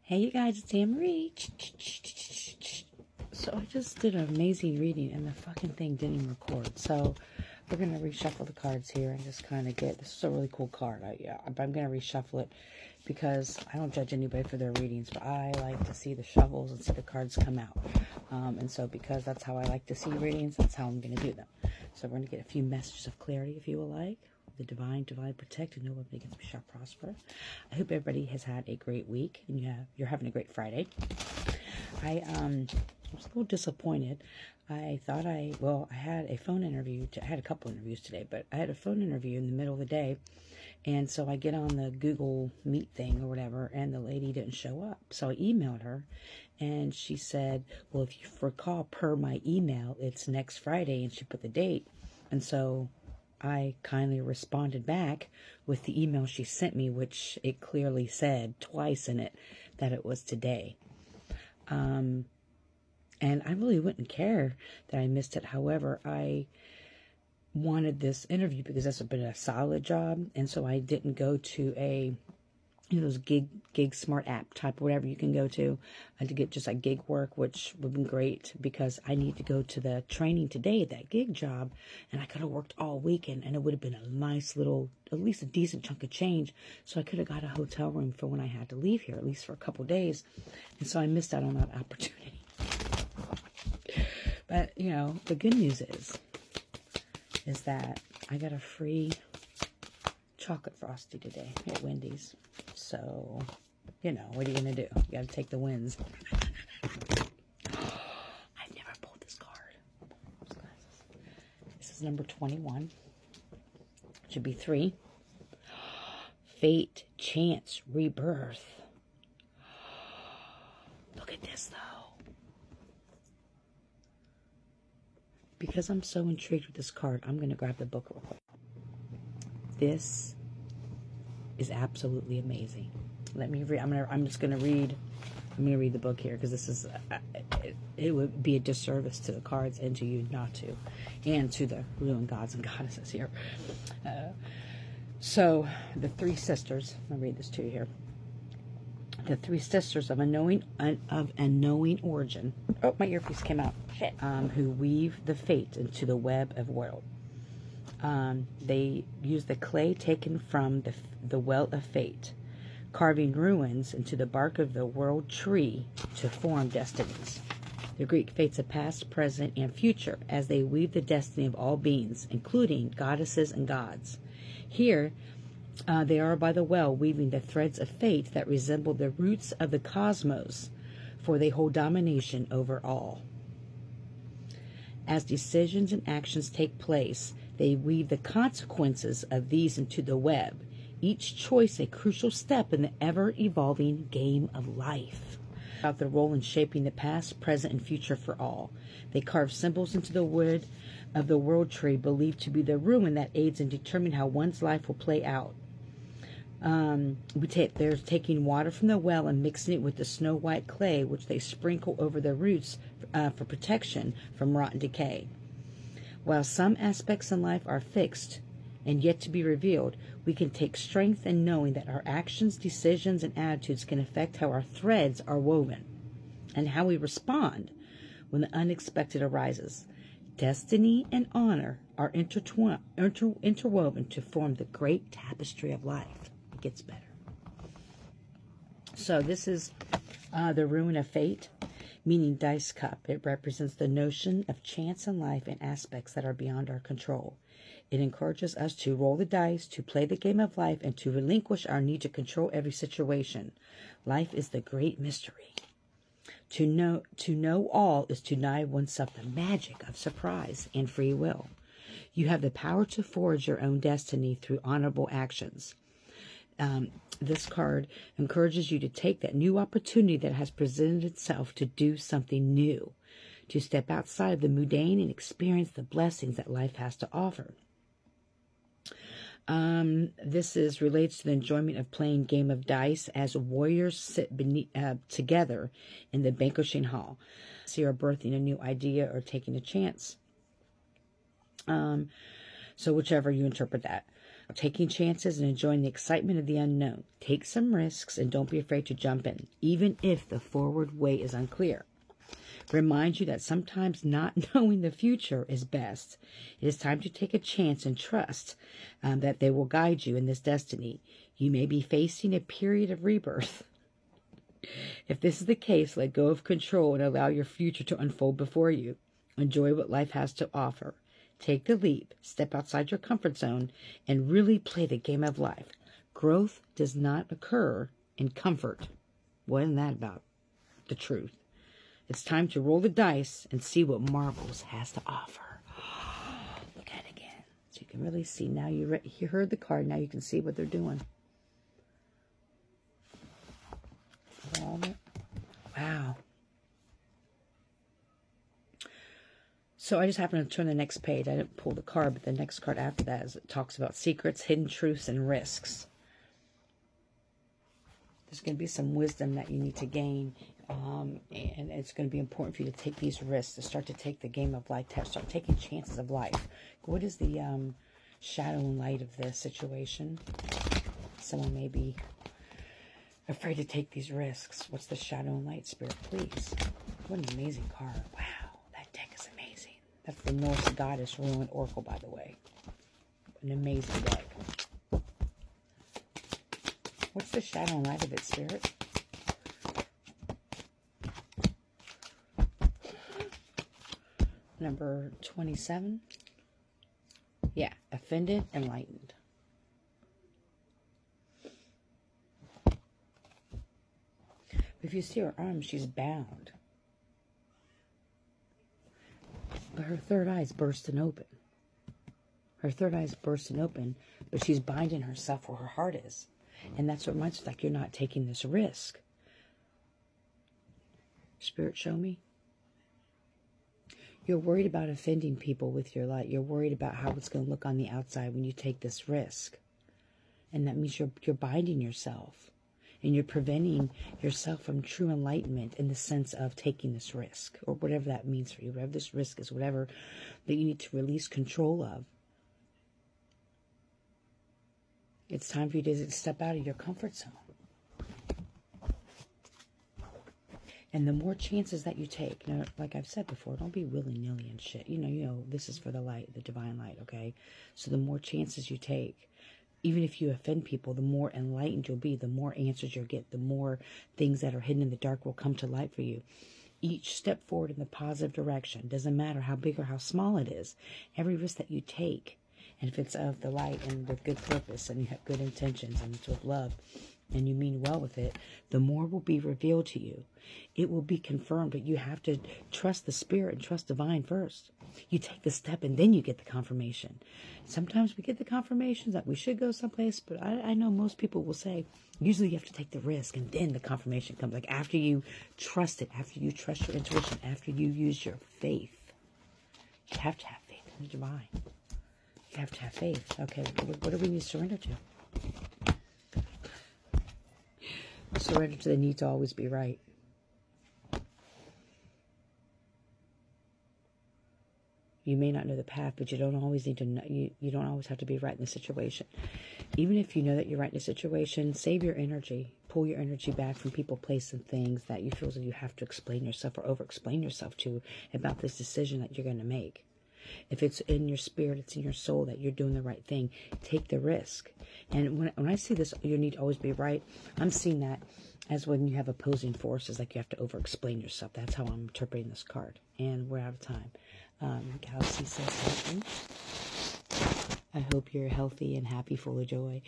Hey you guys, it's Anne-Marie. So I just did an amazing reading and the fucking thing didn't even record. So we're going to reshuffle the cards here and just kind of get, this is a really cool card. I'm going to reshuffle it because I don't judge anybody for their readings, but I like to see the shuffles and see the cards come out. And so because that's how I like to see readings, that's how I'm going to do them. So we're going to get a few messages of clarity if you will like. The divine protect, and no weapon against me shall prosper. I hope everybody has had a great week and you're having a great Friday. I was a little disappointed. I thought I had a phone interview. I had a couple interviews today, but I had a phone interview in the middle of the day, and so I get on the Google Meet thing or whatever, and the lady didn't show up. So I emailed her, and she said, "Well, if you recall, per my email, it's next Friday," and she put the date, and so I kindly responded back with the email she sent me, which it clearly said twice in it that it was today. And I really wouldn't care that I missed it. However, I wanted this interview because this has been a solid job. And so I didn't go to those gig smart app type, whatever you can go to get just like gig work, which would have been great because I need to go to the training today, that gig job, and I could have worked all weekend and it would have been a nice little, at least a decent chunk of change. So I could have got a hotel room for when I had to leave here, at least for a couple days. And so I missed out on that opportunity. But, the good news is that I got a free chocolate frosty today at Wendy's. So, what are you going to do? You got to take the wins. I've never pulled this card. This is number 21. It should be 3. Fate, chance, rebirth. Look at this, though. Because I'm so intrigued with this card, I'm going to grab the book real quick. This is absolutely amazing. Let me read. I'm going to read the book here because this is it would be a disservice to the cards and to you not to, and to the Rune gods and goddesses here. So the 3 sisters. I'll read this to you here. The 3 sisters of unknowing origin. Oh, my earpiece came out. Shit. Who weave the fate into the web of world. They use the clay taken from the well of fate, carving ruins into the bark of the world tree to form destinies. The Greek fates of past, present, and future as they weave the destiny of all beings, including goddesses and gods. Here, they are by the well weaving the threads of fate that resemble the roots of the cosmos, for they hold domination over all. As decisions and actions take place, they weave the consequences of these into the web, each choice a crucial step in the ever-evolving game of life. About their role in shaping the past, present, and future for all. They carve symbols into the wood of the world tree, believed to be the ruin that aids in determining how one's life will play out. They're taking water from the well and mixing it with the snow-white clay, which they sprinkle over the roots for protection from rot and decay. While some aspects in life are fixed and yet to be revealed, we can take strength in knowing that our actions, decisions, and attitudes can affect how our threads are woven and how we respond when the unexpected arises. Destiny and honor are interwoven to form the great tapestry of life. It gets better. So this is the Rune of Fate, meaning dice cup. It represents the notion of chance in life and aspects that are beyond our control. It encourages us to roll the dice, to play the game of life, and to relinquish our need to control every situation. Life is the great mystery. To know all is to deny oneself the magic of surprise and free will. You have the power to forge your own destiny through honorable actions. This card encourages you to take that new opportunity that has presented itself to do something new, to step outside of the mundane and experience the blessings that life has to offer. This relates to the enjoyment of playing game of dice as warriors sit together in the banqueting hall. So you're birthing a new idea or taking a chance. So whichever you interpret that. Taking chances and enjoying the excitement of the unknown. Take some risks and don't be afraid to jump in, even if the forward way is unclear. Remind you that sometimes not knowing the future is best. It is time to take a chance and trust that they will guide you in this destiny. You may be facing a period of rebirth. If this is the case, let go of control and allow your future to unfold before you. Enjoy what life has to offer. Take the leap, step outside your comfort zone, and really play the game of life. Growth does not occur in comfort. What isn't that about? The truth. It's time to roll the dice and see what Marbles has to offer. Look at it again. So you can really see. Now you heard the card. Now you can see what they're doing. Wow. So I just happened to turn the next page. I didn't pull the card, but the next card after that is, it talks about secrets, hidden truths, and risks. There's going to be some wisdom that you need to gain, and it's going to be important for you to take these risks, to start to take the game of life, to start taking chances of life. What is the shadow and light of this situation? Someone may be afraid to take these risks. What's the shadow and light, Spirit, please? What an amazing card. Wow, that deck is amazing. That's the Norse goddess Rune Oracle, by the way. An amazing deck. What's the shadow and light of it, Spirit? Number 27. Yeah, offended, enlightened. If you see her arm, she's bound. But her third eye's bursting open. Her third eye's bursting open, but she's binding herself where her heart is. And that's what reminds me, like, you're not taking this risk. Spirit, show me. You're worried about offending people with your light. You're worried about how it's going to look on the outside when you take this risk. And that means you're binding yourself. And you're preventing yourself from true enlightenment in the sense of taking this risk. Or whatever that means for you. Whatever this risk is. Whatever that you need to release control of. It's time for you to step out of your comfort zone. And the more chances that you take, now, like I've said before, don't be willy-nilly and shit. You know, this is for the light, the divine light, okay? So the more chances you take, even if you offend people, the more enlightened you'll be, the more answers you'll get, the more things that are hidden in the dark will come to light for you. Each step forward in the positive direction, doesn't matter how big or how small it is, every risk that you take, and if it's of the light and with good purpose and you have good intentions and it's with love and you mean well with it, the more will be revealed to you. It will be confirmed, but you have to trust the Spirit and trust divine first. You take the step and then you get the confirmation. Sometimes we get the confirmation that we should go someplace, but I know most people will say, usually you have to take the risk and then the confirmation comes. Like after you trust it, after you trust your intuition, after you use your faith. You have to have faith in the divine. You have to have faith. Okay, what do we need to surrender to? Surrender to the need to always be right. You may not know the path, but you don't always need to know. You don't always have to be right in the situation. Even if you know that you're right in a situation, save your energy. Pull your energy back from people, places, and things that you feel that you have to explain yourself or over-explain yourself to about this decision that you're going to make. If it's in your spirit, it's in your soul that you're doing the right thing, take the risk. And when I see this, you need to always be right, I'm seeing that as when you have opposing forces, like you have to over-explain yourself. That's how I'm interpreting this card. And we're out of time. Galaxy says, I hope you're healthy and happy, full of joy.